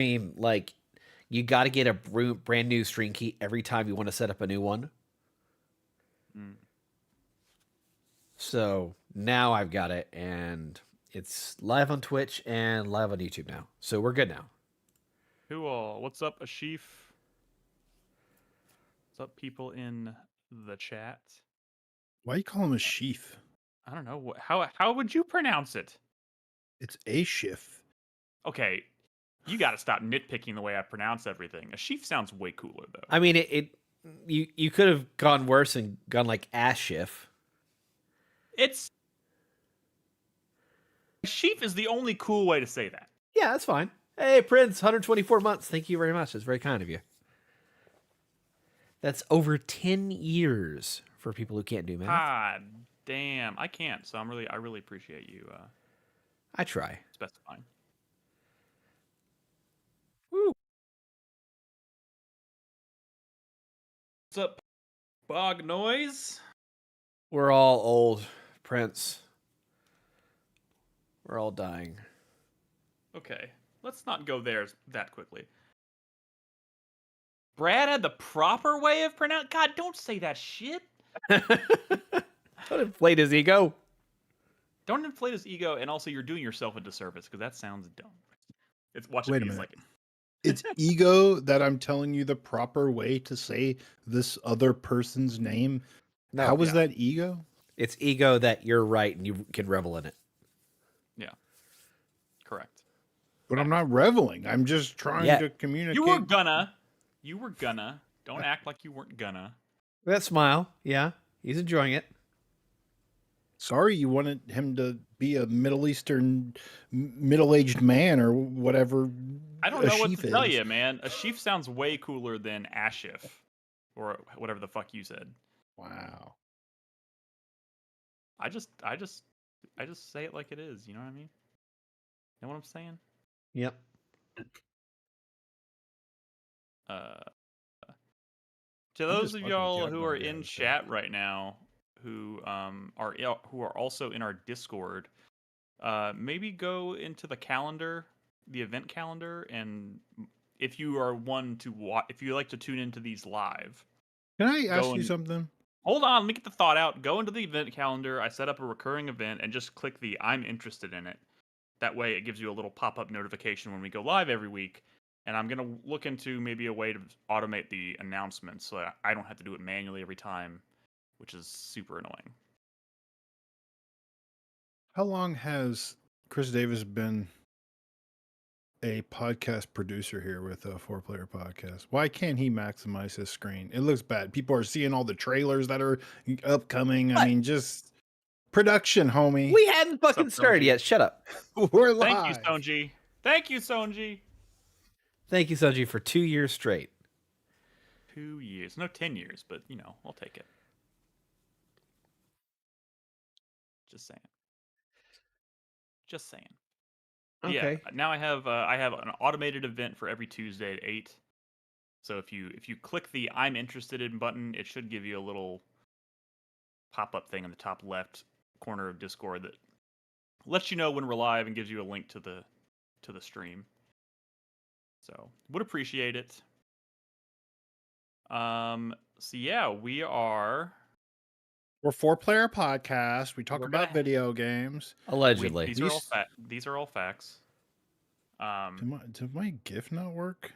stream, like, you got to get a brand new stream key every time you want to set up a new one. Mm. So now I've got it, and it's live on Twitch and live on YouTube now. So we're good now. Cool. What's up, Ashif? What's up, people in the chat? Why you call him a sheaf? I don't know. How would you pronounce it? It's a shift. Okay, you got to stop nitpicking the way I pronounce everything. Ashif sounds way cooler, though. I mean, you could have gone worse and gone like Ashif. It's Ashif is the only cool way to say that. Yeah, that's fine. Hey, Prince, 124 months. Thank you very much. That's very kind of you. That's over 10 years for people who can't do math. God damn, I can't. So I really appreciate you. I try. Specifying. Woo. What's up, Bog Noise? We're all old, Prince. We're all dying. Okay, let's not go there that quickly. Brad had the proper way of pronouncing. God, don't say that shit. Don't inflate his ego. Don't inflate his ego, and also you're doing yourself a disservice because that sounds dumb. It's watching Wait a me. minute. Like It's ego that I'm telling you the proper way to say this other person's name. No, How was that ego? It's ego that you're right and you can revel in it. Yeah, correct. But I'm not reveling. I'm just trying to communicate. You were gonna. Don't act like you weren't gonna. That smile, yeah, he's enjoying it. Sorry, you wanted him to be a Middle Eastern, middle-aged man or whatever. I don't know what to tell you, man. Ashif sounds way cooler than Ashif, or whatever the fuck you said. Wow. I just say it like it is. You know what I mean? You know what I'm saying? Yep. To those of y'all who are in chat right now, who are also in our Discord, maybe go into the calendar, the event calendar, and if you are one to watch, if you like to tune into these live, can I ask you something? Hold on, let me get the thought out. Go into the event calendar. I set up a recurring event and just click the I'm interested in it. That way, it gives you a little pop-up notification when we go live every week. And I'm going to look into maybe a way to automate the announcements so that I don't have to do it manually every time, which is super annoying. How long has Chris Davis been a podcast producer here with a 4Player podcast? Why can't he maximize his screen? It looks bad. People are seeing all the trailers that are upcoming. What? I mean, just production, homie. We hadn't fucking started yet. Shut up. We're live. Thank you, Sonji. Thank you, Sonji. Thank you, Sonji, for 2 years straight. 2 years. No, 10 years, but, you know, I'll take it. Just saying. Just saying. Okay. Yeah, now I have an automated event for every Tuesday at 8. So if you click the I'm interested in button, it should give you a little pop-up thing in the top left corner of Discord that lets you know when we're live and gives you a link to the stream. So would appreciate it. So yeah, we're 4Player podcast. We talk about video games. Allegedly. These are all facts. Did my GIF not work?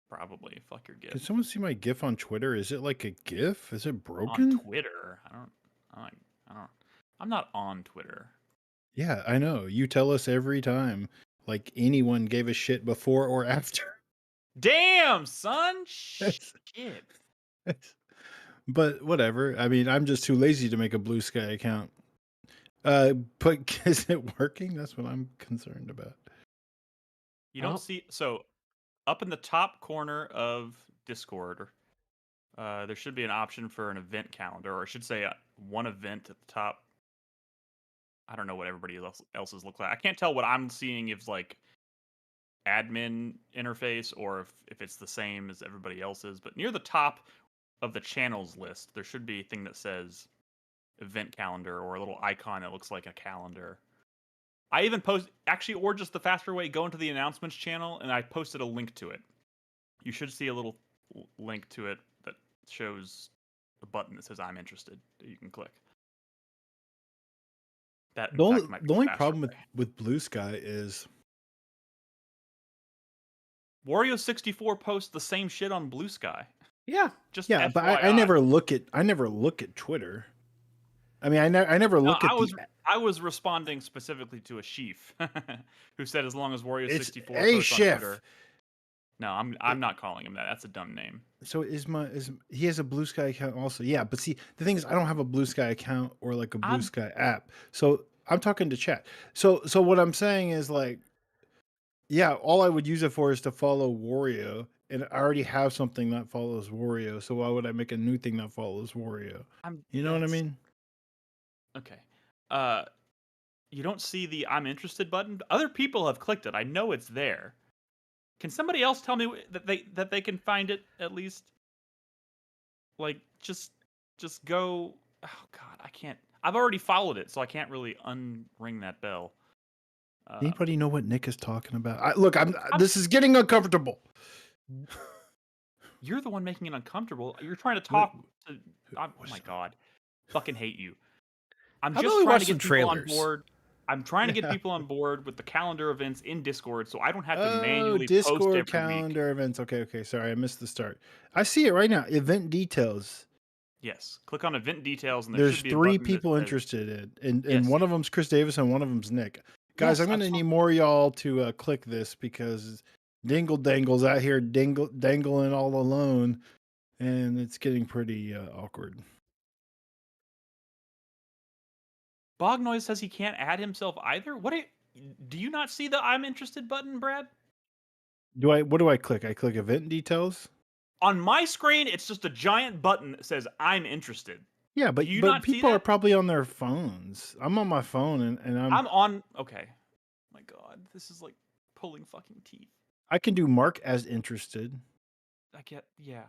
Probably. Fuck your GIF. Can someone see my GIF on Twitter? Is it like a GIF? Is it broken? On Twitter? I don't. I'm not on Twitter. Yeah, I know. You tell us every time. Like anyone gave a shit before or after. Damn, son. Shit. But whatever. I mean, I'm just too lazy to make a Blue Sky account. But is it working? That's what I'm concerned about. You don't see so up in the top corner of Discord, there should be an option for an event calendar, or I should say one event at the top. I don't know what everybody else's look like. I can't tell what I'm seeing if like admin interface or if it's the same as everybody else's. But near the top of the channels list, there should be a thing that says event calendar or a little icon that looks like a calendar. I even post actually, or just the faster way, go into the announcements channel, and I posted a link to it. You should see a little link to it that shows a button that says "I'm interested" that you can click. That in The only, fact might be the only faster problem way. with Blue Sky is Wario64 posts the same shit on Blue Sky. Yeah. Just yeah, but I FYI. never look at Twitter. I mean, I never No, look at I was responding specifically to a sheaf who said as long as It's Wario64 a posts on chef. Twitter. No, I'm not calling him that. That's a dumb name. So he has a Blue Sky account also? Yeah, but see, the thing is, I don't have a Blue Sky account or like a Blue Sky app. So I'm talking to chat. So what I'm saying is like, yeah, all I would use it for is to follow Wario, and I already have something that follows Wario. So why would I make a new thing that follows Wario? You know what I mean? Okay. You don't see the "I'm interested" button. Other people have clicked it. I know it's there. Can somebody else tell me that they can find it at least? Like just go. Oh God, I can't. I've already followed it, so I can't really unring that bell. Anybody know what Nick is talking about? Look, this is getting uncomfortable. You're the one making it uncomfortable. You're trying to talk. Oh my God, fucking hate you. I'm How just about we trying watch to some get people on trailers? board. I'm trying to get Yeah. people on board with the calendar events in Discord, so I don't have to manually post Discord every week. calendar events. Okay. Sorry, I missed the start. I see it right now. Event details. Yes, click on event details, and there There's should be a 3 button that people says- interested in, Yes. one of them's Chris Davis and one of them's Nick. Guys, Yes, I'm gonna I saw- need more of y'all to click this because Dingle Dangle's out here dangling all alone, and it's getting pretty awkward. Bog Noise says he can't add himself either. Do you not see the "I'm interested" button, Brad? What do I click? I click event details. On my screen, it's just a giant button that says "I'm interested." Yeah, but Do you not see people are that? probably on their phones. I'm on my phone and I'm on. Okay. My God, this is like pulling fucking teeth. I can do mark as interested. I get. Yeah.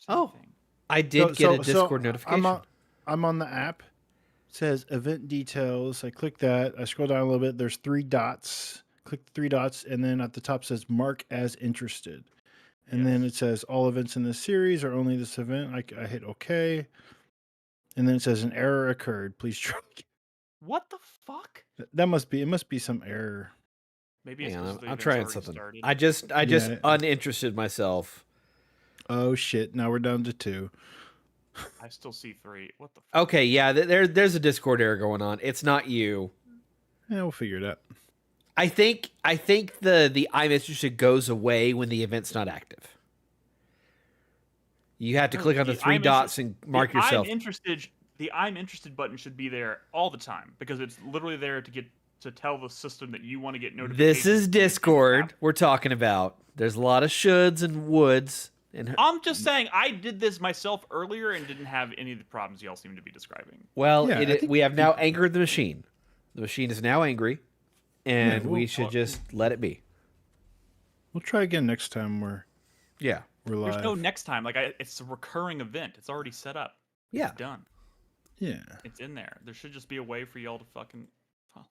Oh. Same thing. I did get a Discord notification. I'm on the app. It says event details. I click that. I scroll down a little bit. There's 3 dots. Click the 3 dots, and then at the top says mark as interested. And then it says all events in this series or only this event. I hit OK. And then it says an error occurred. Please try. What the fuck? It must be some error. Maybe it's Hang because on, the I'm event's trying already something. started. I just Yeah. uninterested myself. Oh shit! Now we're down to 2. I still see 3. What the fuck? Okay, yeah, there's a Discord error going on. It's not you. Yeah, we'll figure it out. I think the "I'm interested" goes away when the event's not active. You have to click on the 3 dots and mark yourself. The "I'm interested" button should be there all the time because it's literally there to tell the system that you want to get notifications. This is Discord we're talking about. There's a lot of shoulds and woulds. And I'm just saying, I did this myself earlier and didn't have any of the problems y'all seem to be describing. well, Yeah, I think we have now angered the machine. The machine is now angry, and Yeah, we should just let it be. We'll try again next time we're Yeah. live. There's no next time. Like it's a recurring event. It's already set up. Yeah. It's done. Yeah. It's in there. There should just be a way for y'all to fucking follow.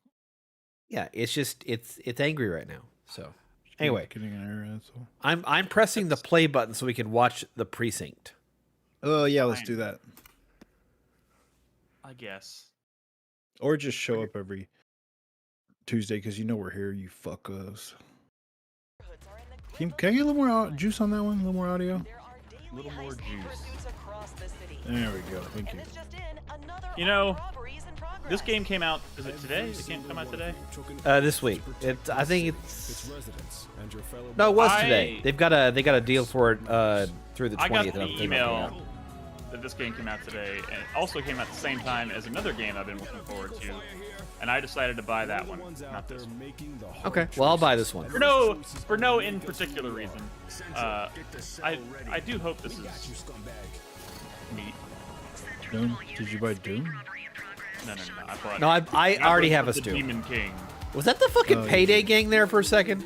Yeah, it's just it's angry right now. So anyway, Getting an error. That's all. I'm pressing the play button so we can watch the precinct. Oh yeah, let's Fine. do that. I guess. Or just show up every Tuesday because we're here. You fuckos. Can I get a little more juice on that one? A little more audio. A little more juice. There we go. Thank you. You know, this game came out. Is it today? It can't come out today. This week. I think it's no, it was today. They got a deal for it through the 20th. I got of the November. email that this game came out today, and it also came out at the same time as another game I've been looking forward to, and I decided to buy that one, not this one. Okay, well I'll buy this one. For no in particular reason. I do hope this is neat. Doom? Did you buy Doom? No. I bought. No, I already have a the stew. Demon King. Was that the fucking Payday gang there for a second?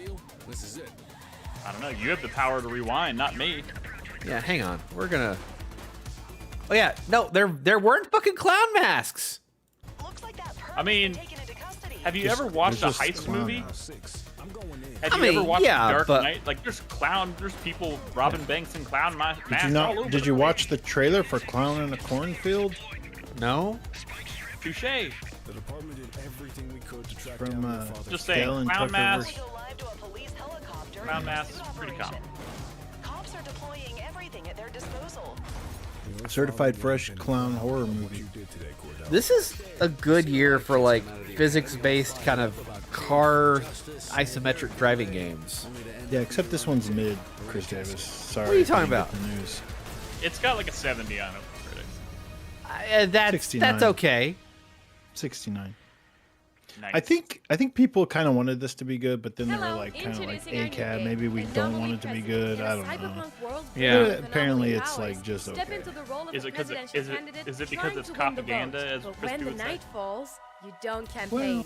I don't know. You have the power to rewind, not me. Yeah, hang on. We're gonna. Oh yeah, no, there weren't fucking clown masks. Looks like that I mean, taken into custody. Have you ever watched a There's just heist clown movie? now. Have I you mean, ever watched yeah, Dark but- Knight? Like, there's people robbing banks and clown masks Did you all over. not? Did you watch the trailer for Clown in a Cornfield? No. Touche. The department did everything we could to track From, down your father's Just saying, Dale and clown Tucker mask. versus- Go live to a police helicopter. Clown in mask, pursuit pretty operation. common. Cops are deploying everything at their disposal. Certified fresh clown horror movie. This is a good year for like physics-based kind of car isometric driving games. Yeah, except this one's mid, Chris Davis. Sorry. What are you if talking didn't get about? The news. It's got like a 70 on it, critics. That's 69. okay. 69. Nice. I think people kind of wanted this to be good, but then they were Hello, like kind of like introducing our new ACAB. game, Maybe we Anomaly don't want it to be President. good. In I a don't know. cyberpunk world Yeah. filled with Apparently anomaly it's, like, powers, just step okay. into the role of Is a it 'cause presidential is it- candidate is it because trying it's to win the propaganda, vote. as But Crispy when the would say? night falls, you don't campaign.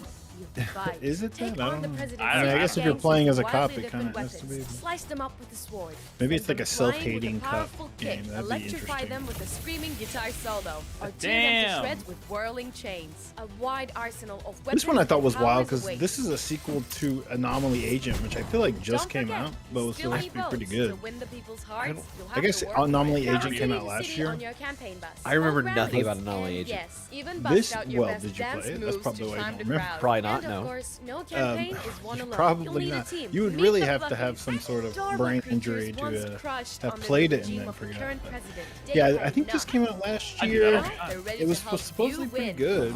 You fight. Is it Take that? I on don't the know. president's I mean, I guess if you're gangs playing with as a cop, wildly it kinda different has to weapons. be- Slice them up with a sword. Maybe it's Send like a them flying with self-hating cop powerful game. kick. That'd be Electrify interesting. them with a screaming guitar solo, or tear them to Damn. shreds with whirling chains. A wide arsenal of weapons. This one I thought was and wild powers because awaits. this is a sequel to Anomaly Agent, which I feel like just Don't came forget, out, but was still supposed to need be pretty votes good. to win the people's hearts. You'll I have guess to work Anomaly hard. Agent From came city out to last city year. on your campaign bus. I remember Hold nothing rallies, about Anomaly and Agent. Yes, even bust This out your well, best did you dance play it? That's moves probably to why you charm don't the remember. crowd. Probably not, And no. of course, no campaign is one alone. Probably You'll need not. a team. You would Meet really the have to Fluffy. have some sort of Adorable brain creatures injury once to crushed have under played the it and regime then of the forgot current about it. president. Yeah, They I think this had came out last I did year. that. enough. They're ready It was to help supposedly you pretty win. good,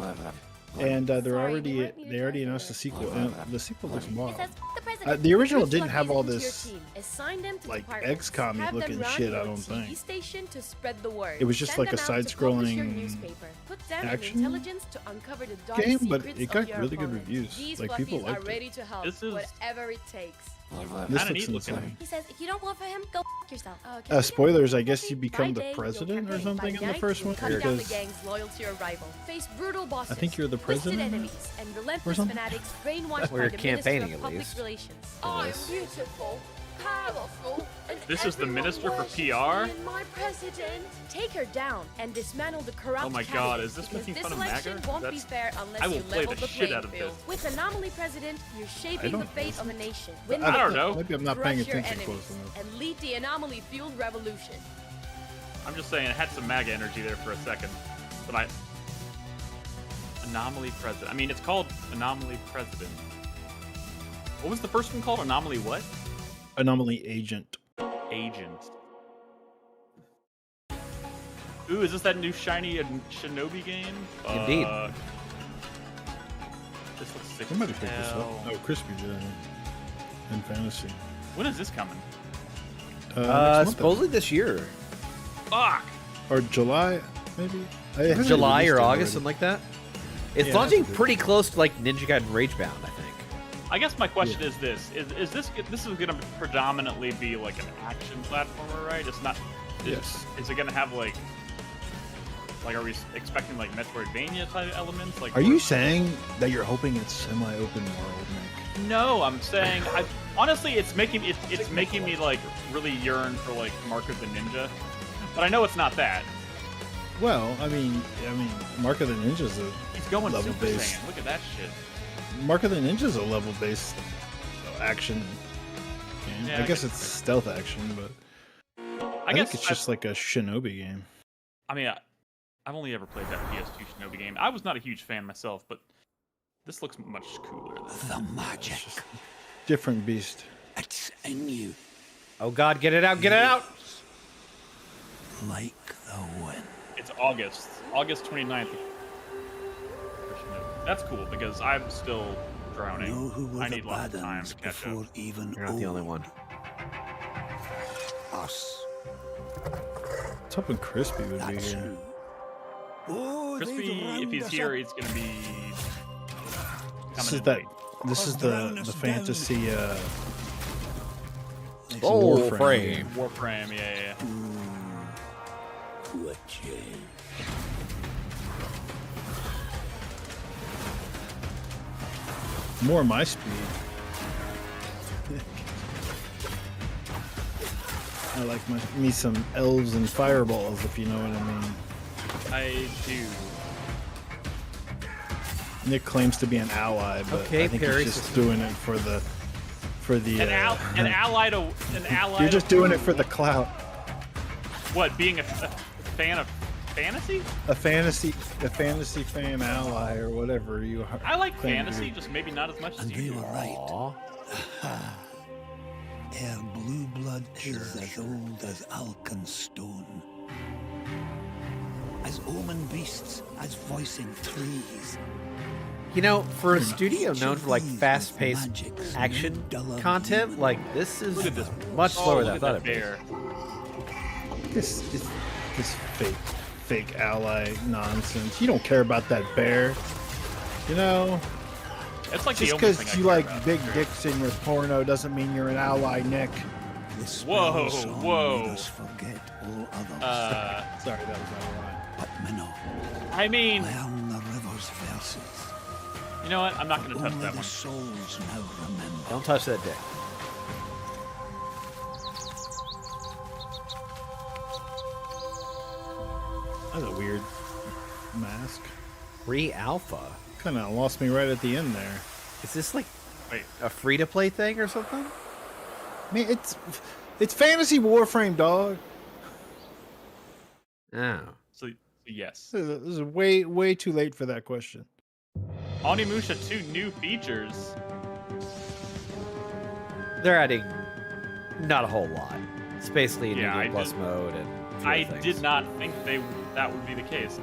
and they Sorry, already you want me to they already translate announced the it? sequel. And the sequel looks wild. It says, the president. The original Recruit didn't have all Fluffies into this, your team. Assign them to like, departments. XCOM-y Have them looking run shit, I your don't TV think. station to spread the word. It was just Send like a them out to publish your side-scrolling newspaper. Put them action in intelligence to uncover the dark game, but secrets it of got your really good opponent. reviews. These Like, people Fluffies liked are it. ready to help, This is- whatever it takes. This Kinda looks neat looking. insane. He says, if you don't vote for him, go f yourself. Okay. Spoilers, I guess you By become the day, you'll president or campaign. something By in the night, first you'll one, cut down the because gangs loyal to your rival. Face brutal bosses. I think you're the twisted president enemies and relentless something? fanatics brainwashed Well, by you're the campaigning, Minister of at Public least. Relations. I'm beautiful, powerful, and This is the everyone Minister for worships PR? me and my president. Take her down and dismantle the corrupt Oh my God, candidates, is this because making this fun of election MAGA? won't be That's- fair unless I will you play level the the shit playing out of field. this. With Anomaly President, you're shaping the don't fate know. of a nation. Win I don't the know. Maybe I'm not paying crush your attention enemies, close enough. and lead the anomaly-fueled revolution. I'm just saying it had some MAGA energy there for a second, but Anomaly President. I mean, it's called Anomaly President. What was the first one called? Anomaly what? Anomaly Agent. Agent. Ooh, is this that new shiny Shinobi game? Indeed. This looks sick. Somebody as picked this up. hell. Oh, Crispy did. In fantasy. When is this coming? Next month, Supposedly this year, Fuck! or July, maybe. It hasn't July released or yet August, already. something like that. It's Yeah, launching that's a good- pretty close to like Ninja Gaiden Ragebound, I think. I guess my question is this: is this is going to predominantly be like an action platformer, right? It's not. Yes. Is it going to have like are we expecting like Metroidvania type elements? Like, Are you saying that you're hoping it's semi-open world, Nick? No, I'm saying honestly, it's making me like really yearn for like Mark of the Ninja, but I know it's not that. Well, I mean, Mark of the Ninja's a He's going Level Super based. Saiyan. Look at that shit. Mark of the Ninja's a level-based action game. Yeah, I I guess guess it's stealth action, but I guess think it's just like a Shinobi game. I mean, I've only ever played that PS2 Shinobi game. I was not a huge fan myself, but this looks much cooler than The magic. Different beast. It's in you, Oh God, get it out, get it out! like the wind. It's August 29th. That's cool because I'm still drowning. Know who were I the need lots of time Badans to catch before up. even You're not the only one. us. It's hoping Crispy would be That's here. who. Oh, Crispy, if he's here, he's gonna be This coming is in that. late. This is the fantasy. Oh, Warframe. frame. Warframe, yeah. What change? More my speed. I like me some elves and fireballs, if you know what I mean. I do. Nick claims to be an ally, but Okay, I think Perry he's just system. doing it for the An ally to an ally. You're just doing it for the clout. What? Being a fan of fantasy? A fantasy fan ally or whatever you are. I like claim to fantasy, be. just maybe not as much as And they you. were right. Aw. Our blue blood is as old as Alkenstone. As omen beasts, as voicing trees. You know, for a studio known for like fast-paced Magic's action dull content, like this is Look at this. much slower than I Look thought at it'd that be. bear. This fake ally nonsense. You don't care about that bear. You know, It's like just the only thing because I you care like about, big sure. dicks in your porno doesn't mean you're an ally, Nick. The spell Whoa, song whoa. made us forget all others. Sorry, that was out of line. But minnow, I mean, down the river's verses. you know what? I'm not going to touch Only that the one. souls now remember. Don't touch that dick. That's a weird mask. Re-alpha. Kind of lost me right at the end there. Is this like Wait, a free-to-play thing or something? I mean, it's fantasy Warframe, dog. Oh. so yes. This is way too late for that question. Onimusha 2 new features. They're adding not a whole lot. It's basically a Yeah, new I Game Plus did- mode and a few I other did things. not think that would be the case.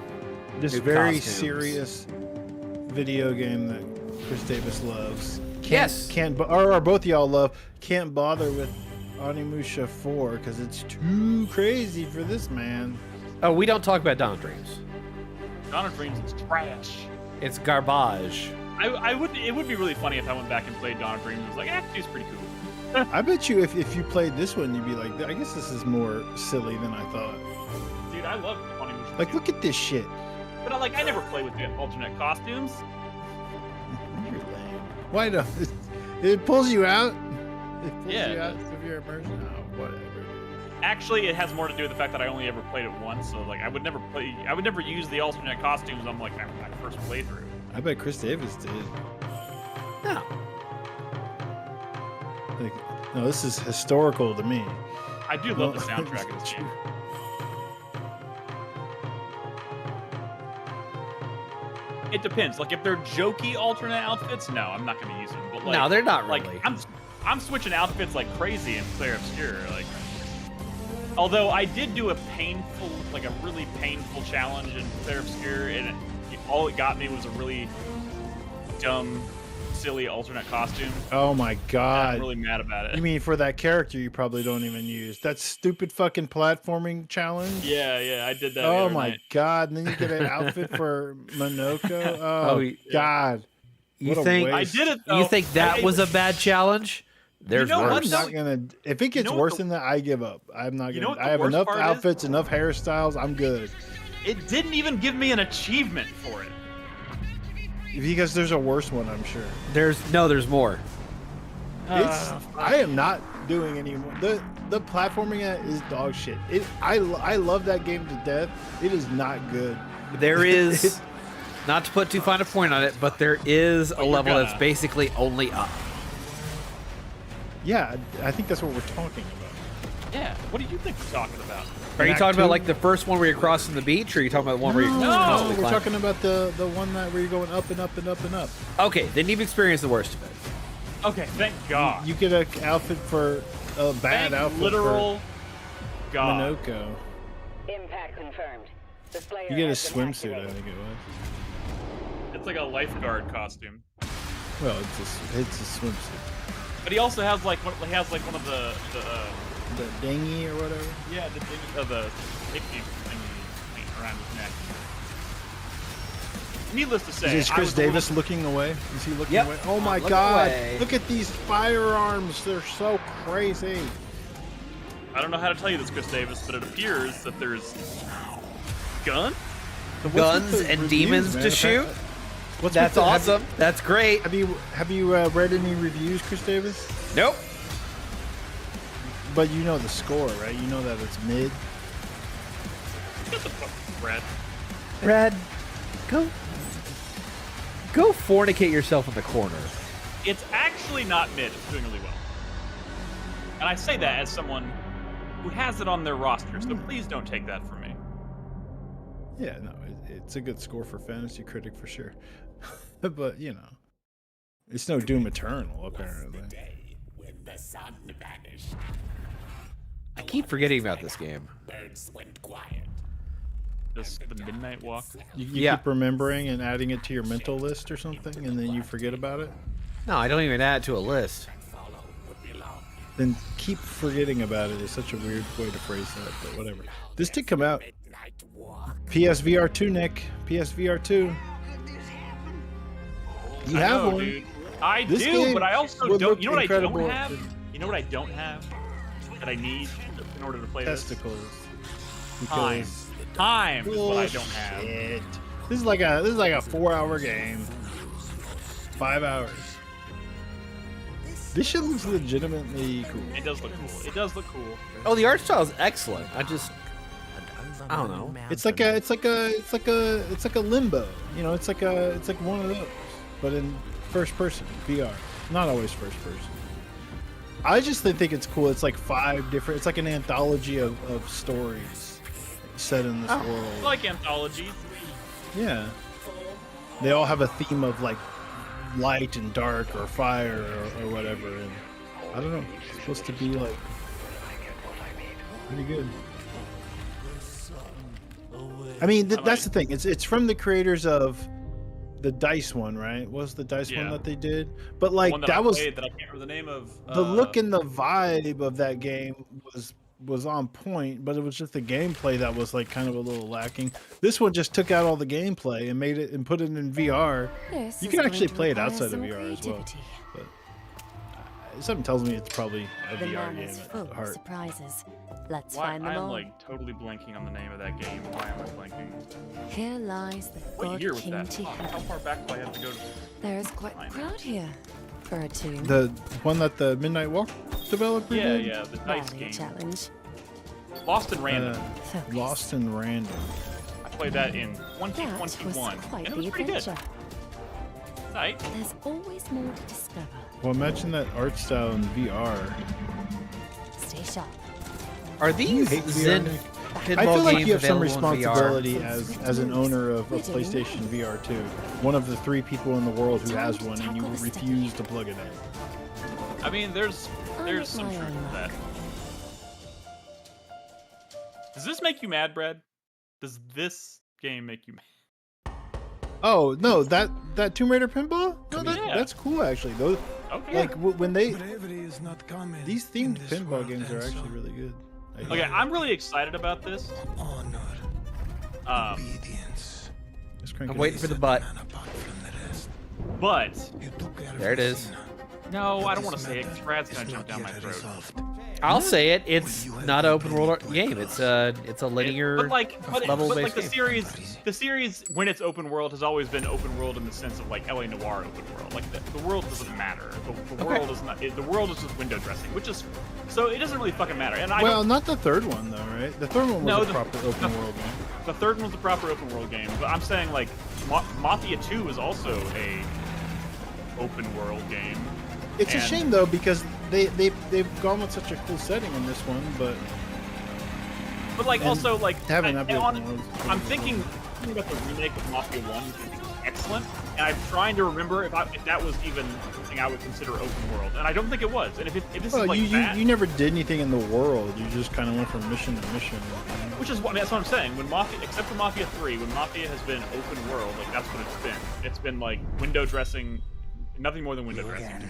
This New very costumes. serious video game that Chris Davis loves. Yes. Or both of y'all love. Can't bother with Onimusha 4 because it's too crazy for this man. Oh, we don't talk about Dawn of Dreams. Dawn of Dreams is trash. It's garbage. It would be really funny if I went back and played Dawn of Dreams and was like, actually, it's pretty cool. I bet you if you played this one, you'd be like, I guess this is more silly than I thought. Dude, I love Onimusha. Like, 2. look at this shit. But I never play with the alternate costumes. You're lame. Why don't it pulls you out? It pulls Yeah, you it out does. of your immersion. Oh, whatever. Actually, it has more to do with the fact that I only ever played it once. So like, I would never use the alternate costumes on like my first playthrough. I bet Chris Davis did. No. Like, no, this is historical to me. I do love the soundtrack of this game. It depends. Like if they're jokey alternate outfits, no, I'm not going to use them. But like, No, they're not like really. I'm switching outfits like crazy in Player Obscure. Like, although I did do a really painful challenge in Player Obscure, and all it got me was a really dumb, silly alternate costume. Oh my I'm god. really mad about it. You mean for that character you probably don't even use? That stupid fucking platforming challenge? Yeah, I did that. the Oh other my night. god. And then you get an outfit for Monoko? Oh, Oh, yeah. god. You What a think waste. I did it. Though. you think that was a bad challenge? There's know what, worse. though? I'm not gonna. If it gets know what worse the- than that, I give up. I'm not You gonna. know what the I have worst enough part is? outfits, enough hairstyles. I'm good. It didn't even give me an achievement for it. Because there's a worse one, I'm sure. There's more. It's. I am not doing any more. The platforming at is dog shit. I love that game to death. It is not good. There is, not to put too fine a point on it, but there is a you're level gonna. that's basically only up. Yeah, I think that's what we're talking about. Yeah. What do you think we're talking about? Are you Act talking about two? like the first one where you're crossing the beach, or are you talking about the one where you're No, constantly we're climbing? talking about the one that where you're going up and up and up and up. Okay, then you've experienced the worst of it. Okay, thank God. You get an outfit for a bad Thank outfit literal for God. Minoko. Impact confirmed. The Slayer You get a has been swimsuit, I activated. think it was. It's like a lifeguard costume. Well, it's a swimsuit. But he also has like one of the The dinghy or whatever. yeah the safety thing around his neck. Needless to say, Is I Chris was a little- Davis looking away? Is he looking Yep. away? Oh my Looking god! away. Look at these firearms. They're so crazy. I don't know how to tell you this, Chris Davis, but it appears that there's gun. So what's with Guns the and reviews, demons man? to shoot. What's That's with the, awesome. That's great. Have you read any reviews, Chris Davis? Nope. But you know the score, right? You know that it's mid. Get the fuck, Brad. Brad, go Go fornicate yourself in the corner. It's actually not mid. It's doing really well. And I say that as someone who has it on their roster, so please don't take that from me. Yeah, no, it's a good score for Fantasy Critic for sure. But, you know, it's no Doom Eternal, apparently. I keep forgetting about this game. Just the Midnight Walk. You keep remembering and adding it to your mental list or something, and then you forget about it? No, I don't even add it to a list. Then keep forgetting about it is such a weird way to phrase that, but whatever. This did come out. PSVR 2, Nick. PSVR 2. You have know, one. Dude. I This do, game but I also would don't. look You know what I don't incredible have? in- You know what I don't have that I need in order to play Testicles. this? Time. Time is what I don't have. Bullshit. This is like a 4-hour game. 5 hours. This shit looks legitimately cool. It does look cool. It does look cool. Oh, the art style is excellent. I don't know. It's like a Limbo. You know, it's like one of those, but in first person VR. Not always first person. I just think it's cool. It's like 5 different. It's like an anthology of stories set in this world. I like anthologies. Yeah. They all have a theme of like light and dark or fire or whatever. And I don't know. It's supposed to be like pretty good. I mean, that's the thing. It's from the creators of the Dice one, right? What was the Dice one that they did? But like One that I was played that I can't remember the name of. the look and the vibe of that game was on point, but it was just the gameplay that was like kind of a little lacking. This one just took out all the gameplay and made it and put it in VR. This You is can going actually to play it require outside of some VR as well. creativity. But something tells me it's probably a The VR man game is at full of heart. surprises. Let's Why, find them I am all. like totally blanking on the name of that game. Why am I blanking? Here lies the What God year was King that? to Oh, how heaven. far back do I have to go to? There is quite a crowd here for a tomb. The one that the Midnight Walk developer Yeah, did? yeah, the dice Barely a game. challenge. Lost in Random. Focus. Lost in Random. I played that in That was 2021, quite and it the was pretty good. adventure. Right? There's always more to discover. Well, imagine that art style in VR. Stay sharp. Are these hate VR, Zen Nick? pinball I feel like games you have some available in VR? responsibility as an owner of a PlayStation VR 2. One of the 3 people in the world who has one, and you refuse to plug it in. I mean, there's make some my truth own to that. mark. Does this make you mad, Brad? Does this game make you mad? Oh no, that Tomb Raider pinball? No, Yeah. that's cool actually. Those Okay. like when they Bravery is not common. these in themed this pinball world, games are and actually so really good. Okay, I'm really excited about this. honor, Um, obedience. Let's crank I'm it waiting up. for the butt. Man apart from the rest. but You took care of There it your is. sin. no, I don't This want to say it. 'Cause matter Brad's is gonna jump not down my yet throat. resolved. I'll say it. It's not an open world game. It's a linear but like level-based the game. series when it's open world has always been open world in the sense of like LA Noire open world. Like the world doesn't matter. The world is not. The world is just window dressing, which is so it doesn't really fucking matter. And I Well, don't, not the third one though, right? The third one was No, a the- proper open world one. the third one's a proper open world game, but I'm saying like Mafia 2 is also a open world game. It's a And- shame though because they've gone with such a cool setting in this one, but like and also like having I- that be and open on- world is I'm pretty thinking about the remake of Mafia 1 is excellent, and I'm trying to remember if that was even something I would consider open world, and I don't think it was. And if this Well, is like that, you never did anything in the world. You just kind of went from mission to mission. which is what that's what I'm saying. When Mafia, except for Mafia 3, when Mafia has been open world, like that's what it's been. It's been like window dressing, nothing more than window dressing.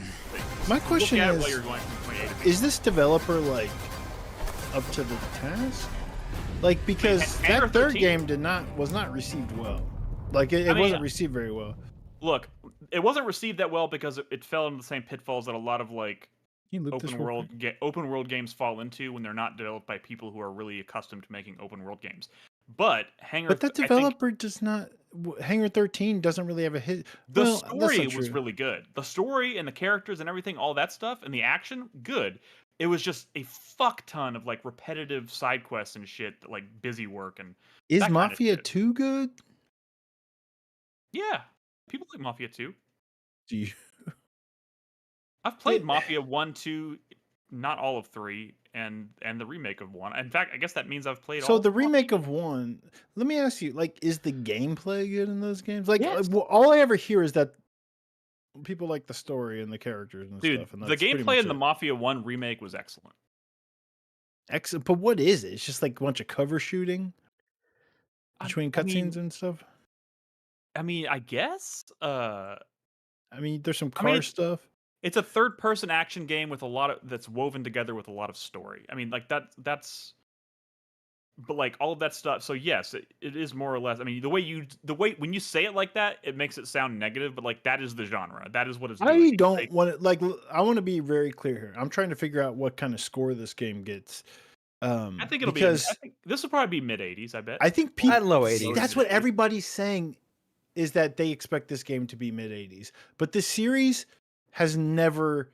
My question Look at it is, while you're going from point A to B. is this developer like up to the task? Like because Wait, Hangar that third 13? game was not received well. Like it I mean, wasn't received very well. Look, it wasn't received that well because it fell into the same pitfalls that a lot of like Can you loop this open real world quick? open world games fall into when they're not developed by people who are really accustomed to making open world games. But Hangar, But that I think developer does not. Hangar 13 doesn't really have a hit. the Well, that's story not was true. really good. The story and the characters and everything, all that stuff, and the action, good. It was just a fuck ton of like repetitive side quests and shit, like busy work and Is that kinda Mafia shit. 2 good? yeah. People like Mafia 2. Do you? I've played Mafia 1, 2, not all of 3, and the remake of 1. In fact, I guess that means I've played all So of the them. remake of 1. Let me ask you, like, is the gameplay good in those games? Like, Yes. well, all I ever hear is that people like the story and the characters and Dude, stuff. And the that's pretty gameplay much in the it. Mafia 1 remake was excellent. Excellent. But what is it? It's just like a bunch of cover shooting between I mean, cutscenes and stuff. I guess. I mean, there's some I mean, car it's- stuff. It's a third-person action game with a lot of that's woven together with a lot of story. I mean, like that's but like all of that stuff. So yes, it is more or less. I mean, the way when you say it like that, it makes it sound negative, but like that is the genre. That is what it's doing. I don't want to like. I want to be very clear here. I'm trying to figure out what kind of score this game gets. I think it'll because be. I think this will probably be mid-80s. I bet. I think people At low 80s. That's what everybody's saying, is that they expect this game to be mid 80s. But the series has never.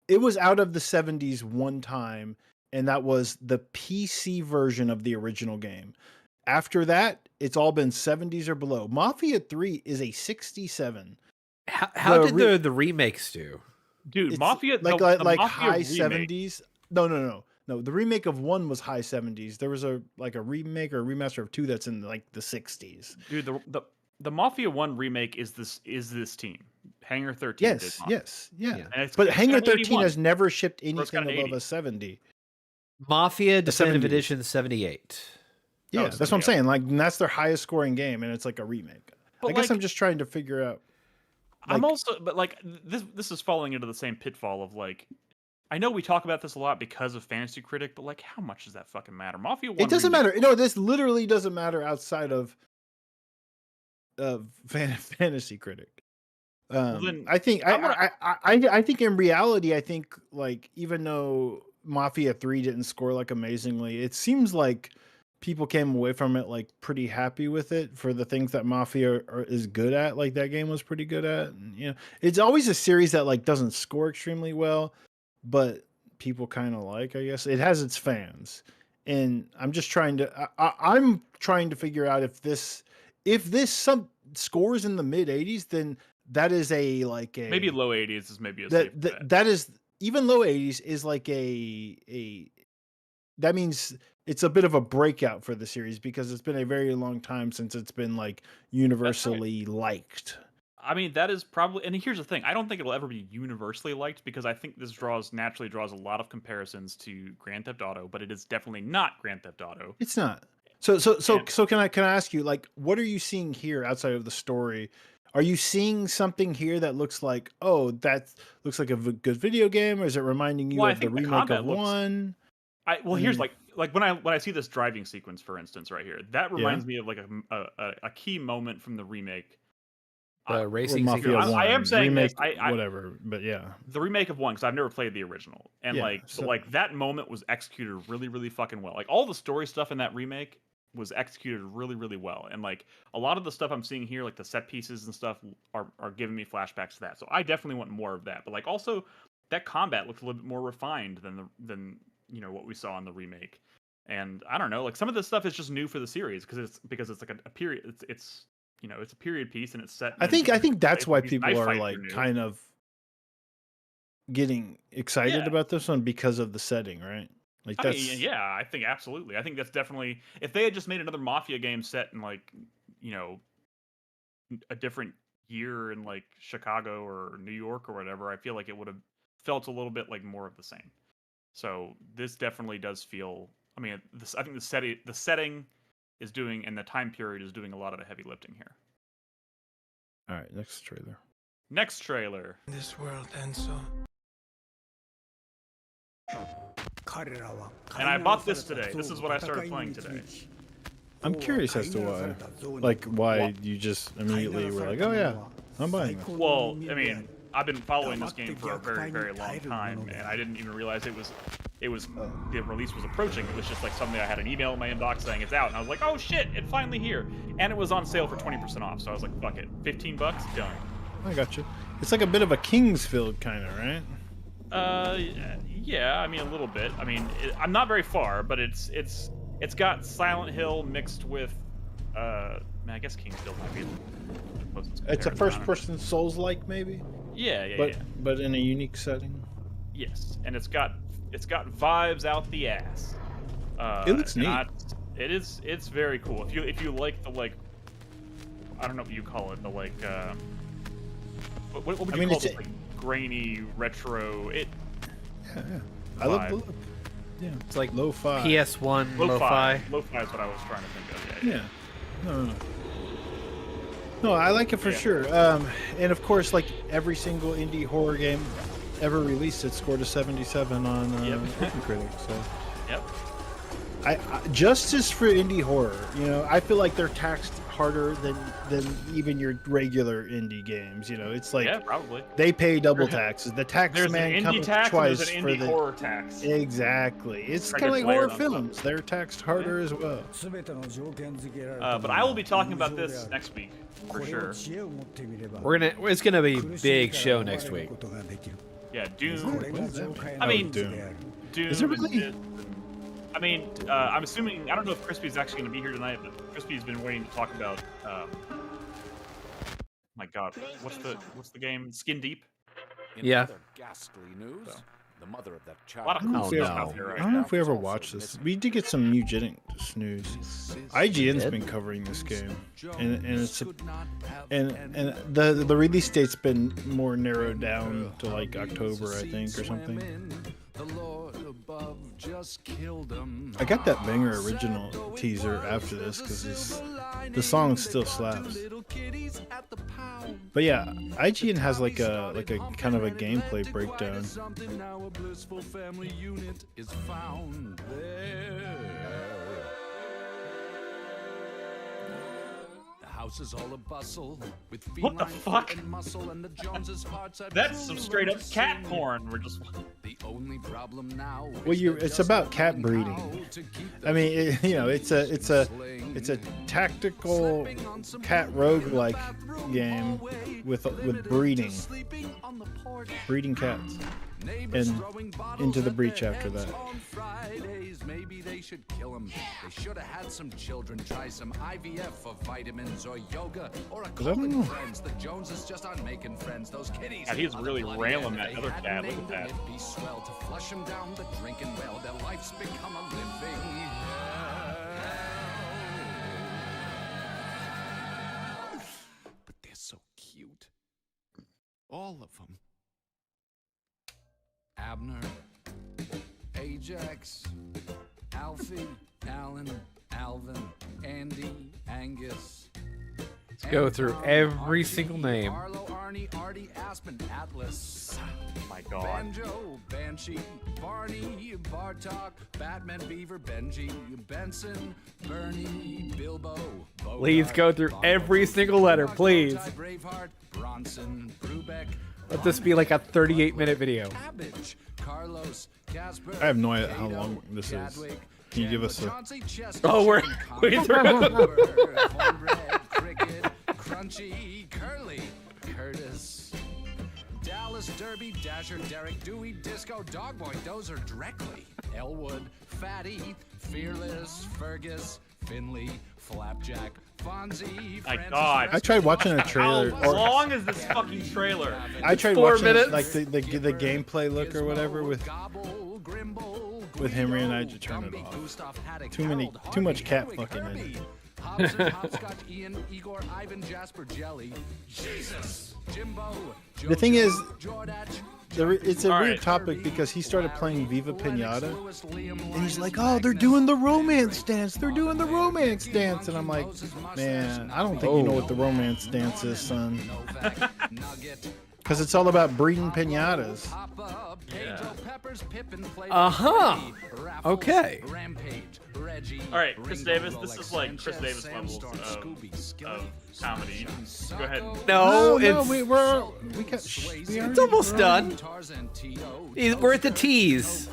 It was out of the 70s one time, and that was the PC version of the original game. After that, it's all been 70s or below. Mafia 3 is a 67. How did the remakes do? Dude, It's Mafia like Mafia high remake- 70s. No. The remake of 1 was high 70s. There was a remake or a remaster of 2 that's in like the 60s. Dude, the Mafia 1 remake is this team. Hangar 13 did Yes, Mafia. yes, yeah. And it's But got Hangar an 13 81. has never shipped it's got anything an above 80. a 70. Mafia Definitive 70s. Edition 78. Yeah, it's that's what I'm 78. saying. Like, and that's their highest scoring game, and it's like a remake. But I guess like- I'm just trying to figure out. I'm like- also, but like this is falling into the same pitfall of like, I know we talk about this a lot because of Fantasy Critic, but like, how much does that fucking matter? Mafia 1 It doesn't remake- matter. No, this literally doesn't matter outside of Fantasy Critic. then I think I'm gonna- I think in reality, I think like even though Mafia 3 didn't score like amazingly, it seems like people came away from it like pretty happy with it for the things that Mafia is good at. Like that game was pretty good at. And, you know, it's always a series that like doesn't score extremely well, but people kind of like. I guess it has its fans, and I'm just trying to. I'm trying to figure out if this some scores in the mid 80s, then that is a like a maybe low 80s is maybe a safe bet. that is even low 80s is like a that means it's a bit of a breakout for the series because it's been a very long time since it's been like universally liked. I mean, that is probably, and here's the thing: I don't think it'll ever be universally liked because I think this naturally draws a lot of comparisons to Grand Theft Auto, but it is definitely not Grand Theft Auto. It's not. So And- can I ask you, like, what are you seeing here outside of the story? Are you seeing something here that looks like, oh, that looks like a good video game, or is it reminding you Well, I of the think the remake combat of looks- 1? Here's Mm. like when I see this driving sequence, for instance, right here, that reminds me of like a key moment from the remake. The Or racing Mafia sequence. 1. I am saying remake, this, whatever, but yeah. The remake of 1, because I've never played the original, and Yeah, like so- but like that moment was executed really really fucking well. Like all the story stuff in that remake was executed really really well, and like a lot of the stuff I'm seeing here, like the set pieces and stuff, are giving me flashbacks to that. So I definitely want more of that. But like also that combat looks a little bit more refined than you know what we saw in the remake. And I don't know, like some of this stuff is just new for the series because it's like a period. It's you know it's a period piece and it's set. I think that's why these people knife are fights like new. kind of getting excited Yeah. about this one because of the setting, right? Like I that's mean, yeah, I think absolutely. I think that's definitely if they had just made another Mafia game set in like, you know, a different year in like Chicago or New York or whatever, I feel like it would have felt a little bit like more of the same. So this definitely does feel. I mean, I think the setting is doing and the time period is doing a lot of the heavy lifting here. all right. Next trailer. Next trailer. This world ends so. And I bought this today. This is what I started playing today. I'm curious as to why you just immediately were like, oh yeah, I'm buying this. Well, I mean, I've been following this game for a very, very long time, and I didn't even realize it was the release was approaching. It was just like suddenly I had an email in my inbox saying it's out, and I was like, oh shit, it's finally here, and it was on sale for 20% off. So I was like, fuck it, $15, done. I got you. It's like a bit of a Kingsfield kind of, right? Yeah, I mean a little bit. I mean, I'm not very far, but it's got Silent Hill mixed with, I guess Kingsfield might be closest It's a comparison, I don't know. first-person Souls-like, maybe, Yeah. but in a unique setting. Yes, and it's got vibes out the ass. It looks and neat. It's very cool. If you like the like, I don't know what you call it, the like, what would you call this, like, grainy retro? Yeah. I love the vibe. look. Yeah, It's like lo-fi. PS1 Lo-fi. lo-fi. Lo-fi is what I was trying to think of. Yeah. No. No, I like it for sure. And of course, like every single indie horror game ever released, it scored a 77 on OpenCritic. So, Yep. I justice for indie horror. You know, I feel like they're taxed harder than even your regular indie games. You know, it's like Yeah, probably. they pay double taxes. The tax There's man an indie comes tax and twice there's an for indie the horror tax. exactly. It's That kind of gets like horror layered on top. films. They're taxed harder as well. But I will be talking about this next week for sure. It's gonna be a big show next week. Yeah, Doom. I I mean, Doom. Doom. Is it really? I mean, I'm assuming. I don't know if Crispy's actually going to be here tonight, but Crispy's been waiting to talk about. My God, what's the game? Skin Deep. Yeah. Ghastly news. The mother of that A lot of child. cool Oh, stuff no. out there I right don't know now. if we ever watched this. We did get some eugenic news. IGN's been covering this game, and it's and the release date's been more narrowed down to like October, I think, or something. I got that banger original teaser after this because the song still slaps. But yeah, IGN has like a kind of a gameplay breakdown. House is all a bustle with What the fuck? and muscle and the Joneses' hearts are That's some straight up cat porn. We're just. the only problem now. Well, it's about cat breeding. I mean, it's a tactical cat roguelike game with breeding cats, and Into the Breach after that. Maybe they should kill him. They should have had some children. Try some IVF for vitamins or yoga or a don't know. friends. The Joneses just aren't making friends. Those kitties. God, he's are the really bloody railing end. that They other hadn't cat. Look at named that. them, it'd be swell to flush them down the drinking well. Their life's become a living hell. But they're so cute. All of them. Abner, Ajax, Alfie, Alan, Alvin, Andy, Angus. Let's go through every single name. Arlo, Arnie, Artie, Aspen, Atlas. My God. Banjo, Banshee, Barney, Bartok, Batman, Beaver, Benji, Benson, Bernie, Bilbo, Please Bogart, go through every single letter, please. Braveheart, Bronson, Brubeck. Let this be like a 38-minute video. Cabbage, Carlos, Casper. I have no idea how long this is. Chadwick, Can you give us a? Chauncey, Chester, Oh, we're Chicken, through. Cornbread, Cricket, Crunchy, Curly, Curtis, Dallas, Derby, Dasher, Derek, Dewey, Disco, Dogboy, Dozer, Dreckley, Elwood, Fatty, Fearless, Fergus, Finley, Flapjack, Fonzie, My Francis, God. I tried watching a How trailer. Or long is this fucking trailer? I tried 4 watching minutes. like the gameplay look or whatever with Gobble, Grimble, with Henry and I Guido, to turn it Gumby, off. Gustav, Haddock, Too many- Harold, too much Harvey, cat Hedwig, fucking in Herbie, it. Hobson, Hopscotch, Ian, Igor, Ivan, Jasper, Jelly, Jesus, Jimbo, The thing is, Jordach, it's a All weird right. topic because he started playing Viva Pinata, Lewis, Liam, and he's Linus, like, "Oh, they're Magnus, doing the romance dance. They're doing the romance dance," and I'm like, "Man, I don't think you know what the romance dance is, son." Novak, Nugget, Because it's all about breeding pinatas. Papa, Pedro, Peppers, Pippin, Flavor, Uh-huh. Freddy, Raffles, Okay. Rampage, Reggie, All right, Chris Ringo, Davis, this Rolex, is like Chris Sanchez, Davis levels Sandstorm, Scooby, Skilly, of comedy. You can go ahead. No, no, it's we got. it's almost done. Tarzan, Tito, We're at the tease.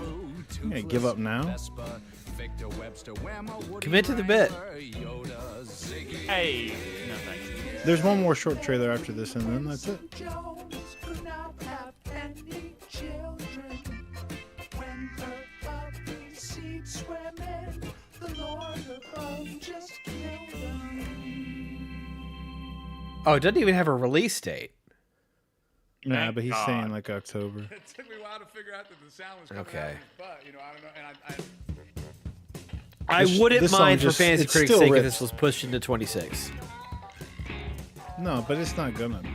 You gonna give up now? Vespa, Victor Webster, Whammo, Woody Commit to the bit. Wrangler, Yoda, Ziggy. Hey, no thanks. There's one more short trailer after this, and then that's it. Jones could not have any children. When her puppy seed swimming, the Lord above just killed them. Oh, it doesn't even have a release date. Nah, Thank but he's God. saying like October. It took me a while to figure out that the sound was coming out Okay. of his butt. You know, I don't know. And I This- wouldn't this song mind for just- Fantasy it's Critics' still sake if rich. this was pushed into 26. No, but it's not gonna be.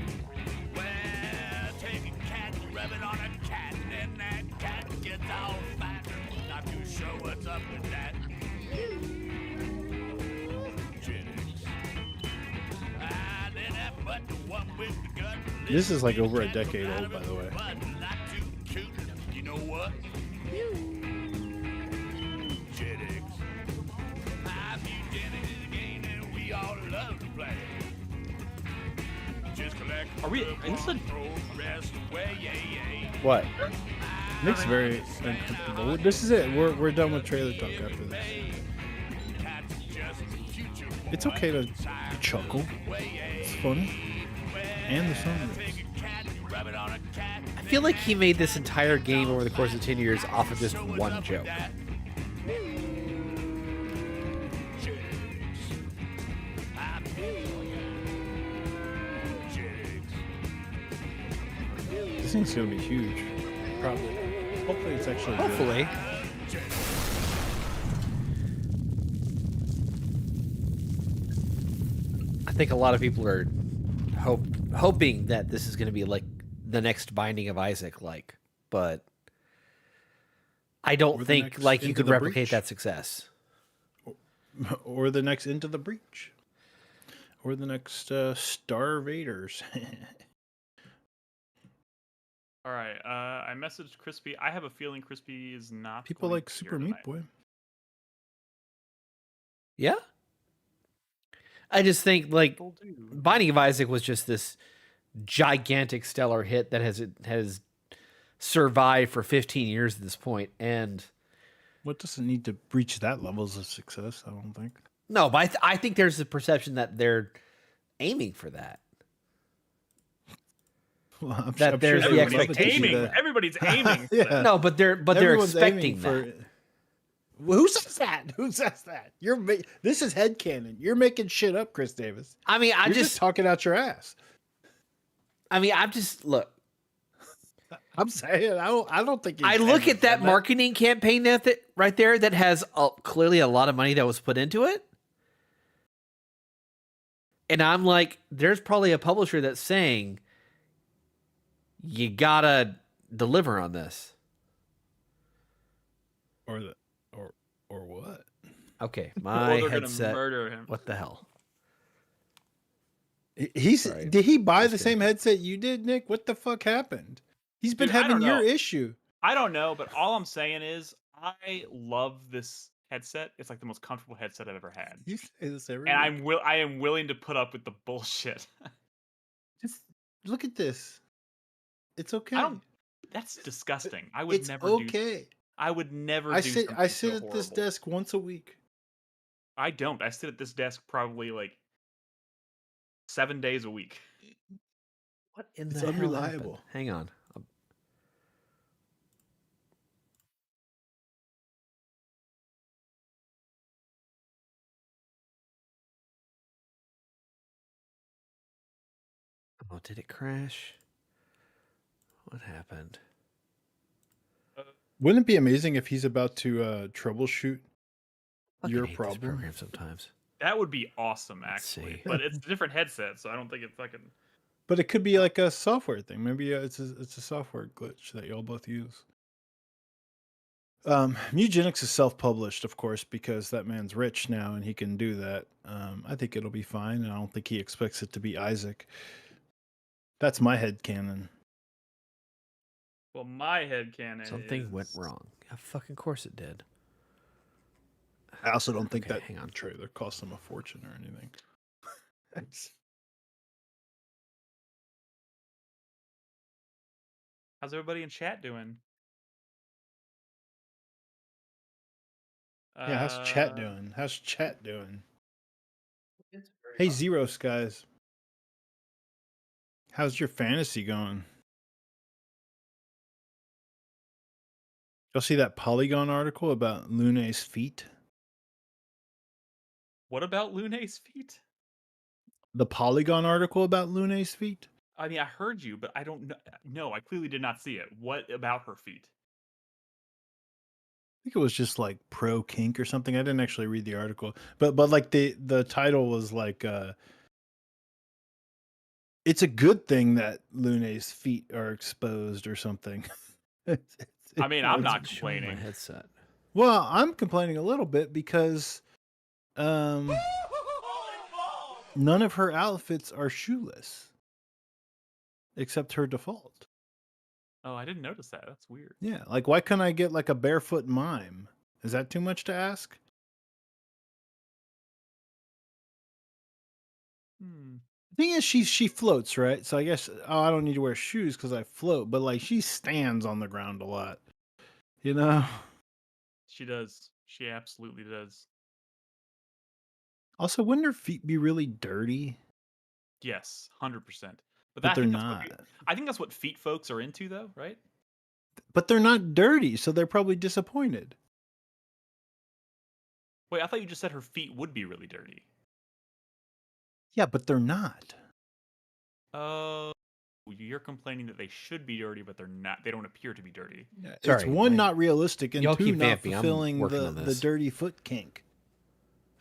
This is like over a decade old, by the way. Are we? Is this a, What? Nick's very uncomfortable. This is it. We're done with trailer talk after this. It's okay to chuckle. It's funny. And the song is. I feel like he made this entire game over the course of 10 years off of just one joke. This thing's gonna be huge. Probably. Hopefully it's actually good. Hopefully. I think a lot of people are hoping that this is going to be like the next Binding of Isaac, but I don't Or the think next like you Into could the replicate Breach. that success. Or the next Into the Breach. Or the next Star Vaders. all right. I messaged Crispy. I have a feeling Crispy is not. People going like to be Super here Meat tonight. Boy. Yeah. I just think like People do. Binding of Isaac was just this gigantic stellar hit that has survived for 15 years at this point, and What doesn't need to reach that levels of success, I don't think. no, but I think there's a perception that they're aiming for that. Well, I'm That there's they the would love it Everybody's to see aiming. that. Everybody's aiming. for Yeah. that. No, but they're Everyone's expecting aiming that. Well, who says that? Who says that? This is headcanon. You're making shit up, Chris Davis. I mean, You're just talking out your ass. I'm just look. I'm saying I don't think. I look at that marketing campaign right there that has clearly a lot of money that was put into it, and I'm like, there's probably a publisher that's saying, you gotta deliver on this. Or what? Okay, Or my they're headset. gonna murder him. What the hell? Sorry. Did he buy the Just same headset you did, Nick? What the fuck happened? He's been Dude, I having don't your know. issue. I don't know, but all I'm saying is I love this headset. It's like the most comfortable headset I've ever had, You say this every and week. I am willing to put up with the bullshit. Just look at this. It's okay. I don't. That's disgusting. I would It's never do. okay. I would never. I do sit something at so this horrible. desk once a week. I don't. I sit at this desk probably like 7 days a week. What in It's the hell happened? unreliable. Hang on. Oh, did it crash? What happened? Wouldn't it be amazing if he's about to troubleshoot Fucking your hate this problem? program sometimes. That would be awesome, Let's actually. see. But it's a different headset, so I don't think it fucking. But it could be like a software thing. Maybe it's a software glitch that y'all both use. Mugenics is self-published, of course, because that man's rich now and he can do that. I think it'll be fine. I don't think he expects it to be Isaac. That's my headcanon. Well, my headcanon. Something went is- wrong. Yeah, fucking course it did. I also don't think Okay, that hang on. trailer cost him a fortune or anything. How's everybody in chat doing? Yeah, how's chat doing? How's chat doing? Hey, Zero Skies. How's your fantasy going? Y'all see that Polygon article about Lune's feet? What about Lune's feet? The Polygon article about Lune's feet? I mean, I heard you, but I don't know. No, I clearly did not see it. What about her feet? I think it was just like pro kink or something. I didn't actually read the article, but like the title was like it's a good thing that Lune's feet are exposed or something. I mean, I'm It's not showing my complaining. headset. Well, I'm complaining a little bit because none of her outfits are shoeless except her default. Oh, I didn't notice that. That's weird. Yeah, like why couldn't I get like a barefoot mime? Is that too much to ask? Hmm. The thing is, she floats, right? So I guess I don't need to wear shoes because I float. But like she stands on the ground a lot, you know. She does. She absolutely does. Also, wouldn't her feet be really dirty? Yes, 100%. But But I they're think that's what not. I think that's what feet folks are into, though, right? But they're not dirty, so they're probably disappointed. Wait, I thought you just said her feet would be really dirty. Yeah, but they're not. Oh, you're complaining that they should be dirty, but they're not. They don't appear to be dirty. It's Sorry, one, not realistic, and y'all two, keep not vamping. I'm fulfilling working the on the this. dirty foot kink.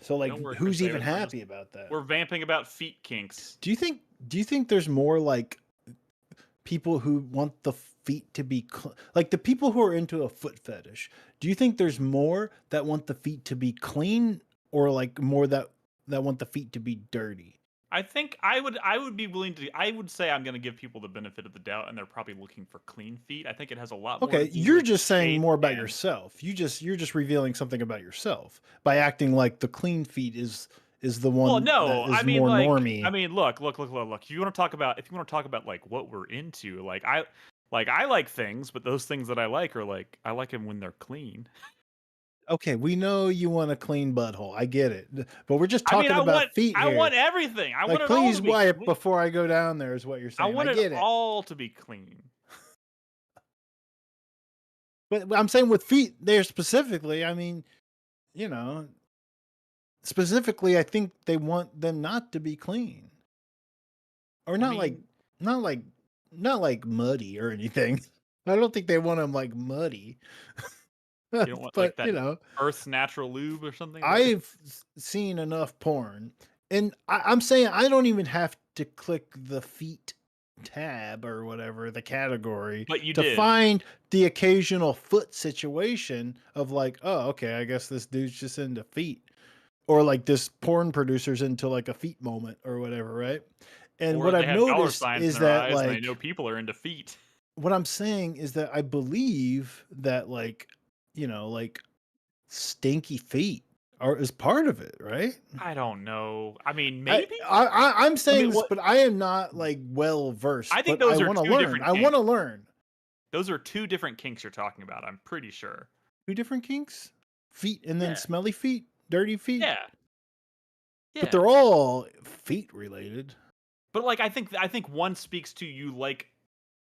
So like, Don't worry, who's Chris even Davis, happy about that? We're vamping about feet kinks. Do you think there's more like people who want the feet to be like the people who are into a foot fetish? Do you think there's more that want the feet to be clean, or like more that want the feet to be dirty? I think I would be willing to. I would say I'm going to give people the benefit of the doubt, and they're probably looking for clean feet. I think it has a lot more. Okay, to do you're with just saying shape more about and- yourself. You're just revealing something about yourself by acting like the clean feet is the one Well, no, that is I mean, more like, normie. I mean, look. If you want to talk about like what we're into, like I like things, but those things that I like are like I like them when they're clean. Okay, we know you want a clean butthole. I get it, but we're just I mean, talking about feet I here. want everything. I Like, want it all please to be wipe clean. before I go down there. Is what you're I saying. want get it it. all to be clean. But I'm saying with feet there specifically. I mean, you know, specifically, I think they want them not to be clean, or not mean- not like muddy or anything. I don't think they want them like muddy. You don't want but like that you know, Earth's natural lube or something. I've seen enough porn, and I'm saying I don't even have to click the feet tab or whatever the category But you to did. find the occasional foot situation of like, oh, okay, I guess this dude's just into feet, or like this porn producer's into like a feet moment or whatever, right? And Or what they I've have dollar noticed signs is in their that eyes, and like they know people are into feet. what I'm saying is that I believe that like, you know, like stinky feet is part of it, right? I don't know. I mean, maybe. I'm saying this, what- but I am not like well versed. I think but those I are want to two learn. different I want to learn. Those are two different kinks you're talking about. I'm pretty sure. Two different kinks, feet, and then Yeah. smelly feet, dirty feet. Yeah. Yeah. But they're all feet related. But like I think one speaks to you like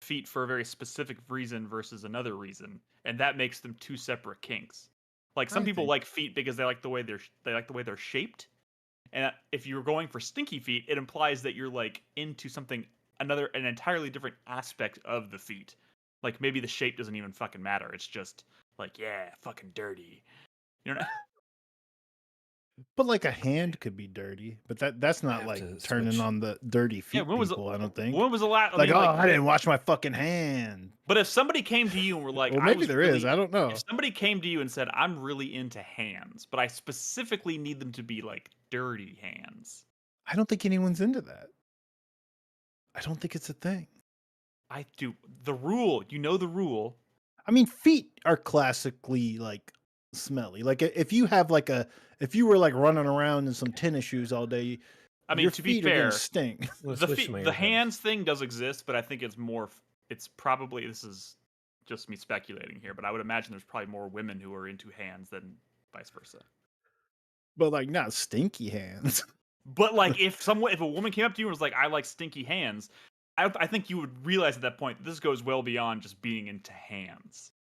feet for a very specific reason versus another reason, and that makes them two separate kinks. Like some I people think- like feet because they like the way they're shaped. And if you're going for stinky feet, it implies that you're like into something an entirely different aspect of the feet. Like maybe the shape doesn't even fucking matter. It's just like, yeah, fucking dirty. You know? But like a hand could be dirty, but that's not have like to turning switch. on the dirty feet Yeah, when was people. I don't think. When was the last? Like, I didn't wash my fucking hand. But if somebody came to you and were like, Well, I maybe was there is. really- I don't know. If somebody came to you and said, I'm really into hands, but I specifically need them to be like dirty hands. I don't think anyone's into that. I don't think it's a thing. I do. The rule, you know the rule. I mean, feet are classically like smelly. Like if you have like if you were like running around in some tennis shoes all day, I mean, your to be feet are gonna fair, stink. Let's the switch to my the earbuds. hands thing does exist, but I think it's more. It's probably, this is just me speculating here, but I would imagine there's probably more women who are into hands than vice versa. But like not stinky hands. But like if a woman came up to you and was like, I like stinky hands, I think you would realize at that point this goes well beyond just being into hands.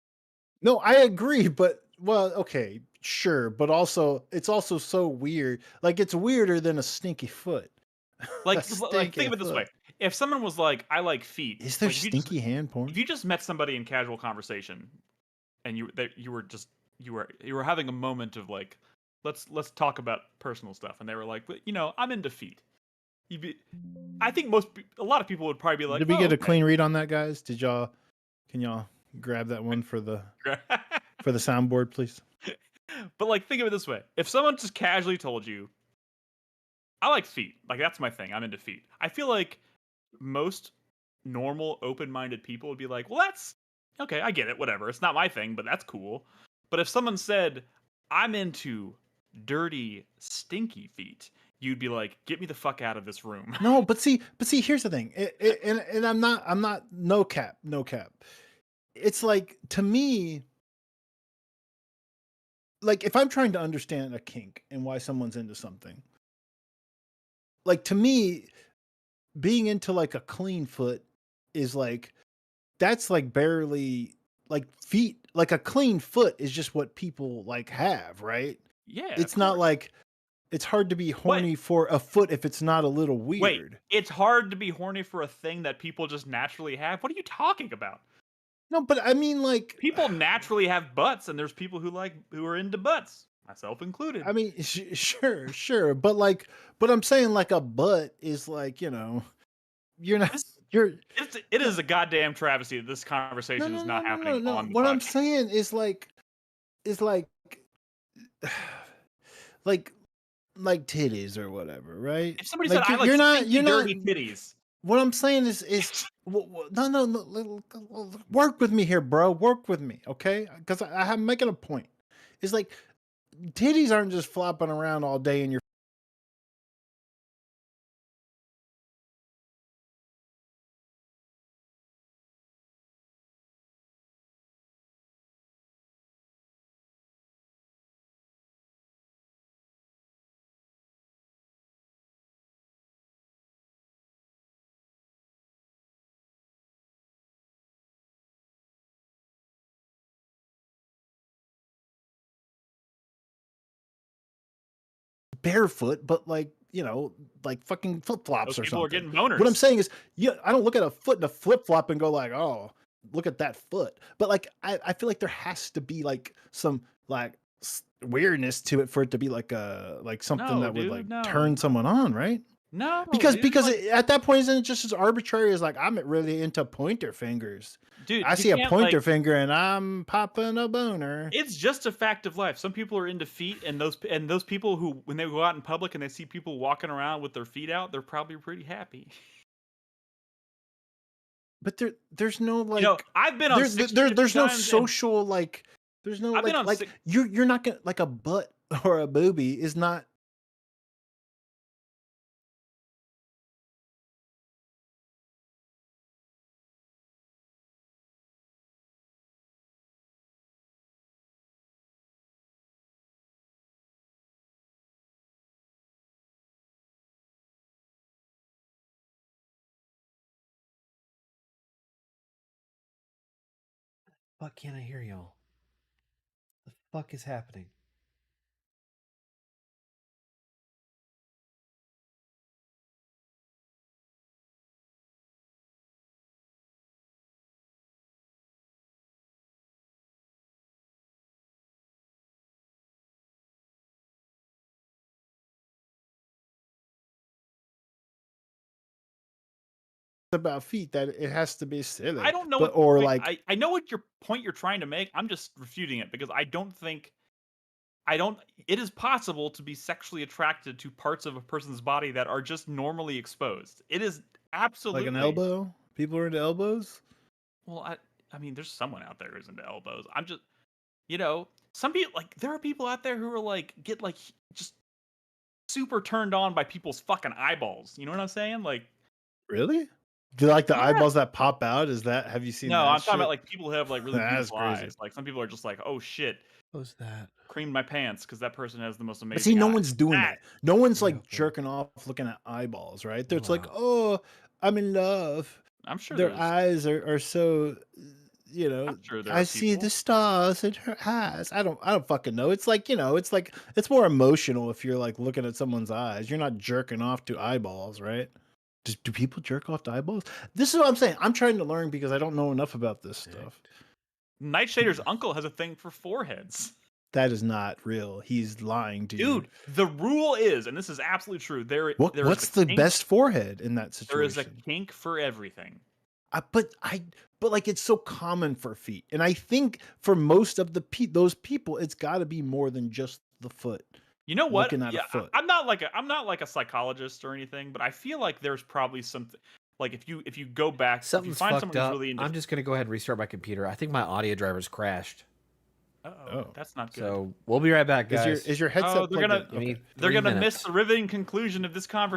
No, I agree, but well, okay, sure, but also it's also so weird. Like it's weirder than a stinky foot. Like, Stinky think of it this way: foot. if someone was like, "I like feet," Is there like stinky hand if porn? you just met somebody in casual conversation, and you were just you were having a moment of like, let's talk about personal stuff, and they were like, "But I'm into feet." You'd be, I think a lot of people would probably be like, Did we "Oh, get a okay." clean read on that, guys? Can y'all grab that one for the soundboard, please? But like, think of it this way: if someone just casually told you, "I like feet," like that's my thing, I'm into feet. I feel like most normal, open-minded people would be like, "Well, that's okay. I get it. Whatever. It's not my thing, but that's cool." But if someone said, "I'm into dirty, stinky feet," you'd be like, "Get me the fuck out of this room." No, but see, here's the thing, and I'm not no cap. It's like, to me, like, if I'm trying to understand a kink and why someone's into something, like, to me, being into like a clean foot is like, that's like barely, like, feet, like a clean foot is just what people like have, right? Yeah, It's of not course. like, it's hard to be What? horny for a foot if it's not a little Wait, weird. it's hard to be horny for a thing that people just naturally have? What are you talking about? No, but I mean, like, People naturally have butts, and there's people who are into butts, myself included. I mean, sure, but like, but I'm saying, like, a butt is like, you're not, This- you're it is a goddamn travesty that this conversation is not happening on the What I'm podcast. saying is like, is like, like, titties or whatever, right? If somebody Like, said, "I like stinky, you're not. dirty titties," What I'm saying is no, work with me here, bro. Work with me, okay? Because I'm making a point. It's like, titties aren't just flopping around all day in your. Barefoot, but like, like fucking flip flops those or people are something. getting boners. What I'm saying is, yeah, I don't look at a foot in a flip flop and go like, oh, look at that foot. But like, I feel like there has to be like some like weirdness to it for it to be like something No, that would dude, like no, turn someone on, right? no, Because dude, like, at that point, isn't it just as arbitrary as like, I'm really into pointer fingers? dude, I you see a can't, pointer like, finger and I'm popping a boner. it's just a fact of life. Some people are into feet, and those people who, when they go out in public and they see people walking around with their feet out, they're probably pretty happy. But there's no like, I've been on 6 trips there's no times, and social like, there's no I've been on like, six. you're not gonna, like, a butt or a boobie is not. Fuck, can't I hear y'all? The fuck is happening? About feet that it has to be silly. I don't know But what or point, like, I know what your point you're trying to make. I'm just refuting it because I don't think it is possible to be sexually attracted to parts of a person's body that are just normally exposed. It is absolutely an elbow. People are into elbows. Well, I mean, there's someone out there who's into elbows. I'm just, some people, like, there are people out there who are like, get like just super turned on by people's fucking eyeballs. You know what I'm saying? Like, Really? Do you like the yeah. eyeballs that pop out? Is that, have you seen No, that I'm talking shit? about like people who have like really That's beautiful crazy. eyes. Like some people are just like, oh shit, What's that? creamed my pants because that person has the most amazing. But see, no eyes. one's doing that. No one's like okay. jerking off looking at eyeballs, right? It's like, Wow. oh, I'm in love. I'm sure Their there's. eyes are so, you know, I'm sure there I are see people. the stars in her eyes. I don't fucking know. It's like, it's more emotional if you're like looking at someone's eyes. You're not jerking off to eyeballs, right? Do people jerk off to eyeballs? This is what I'm saying. I'm trying to learn because I don't know enough about this stuff. Nightshader's uncle has a thing for foreheads. That is not real. He's lying to you. Dude, the rule is, and this is absolutely true, there What's is the kink, best forehead in that there is a situation? kink for everything. But like it's so common for feet, and I think for most of those people, it's got to be more than just the foot. You know what? Looking at a Yeah, foot. I'm not like a psychologist or anything, but I feel like there's probably something like if you go back, if you Something's find fucked someone who's up. really into I'm just gonna go ahead and restart my computer. I think my audio driver's crashed. oh, that's not good. So we'll be right back, guys. Is your headset Oh, they're plugged gonna in? Okay. they're 3 gonna miss minutes. the riveting conclusion of this conversation.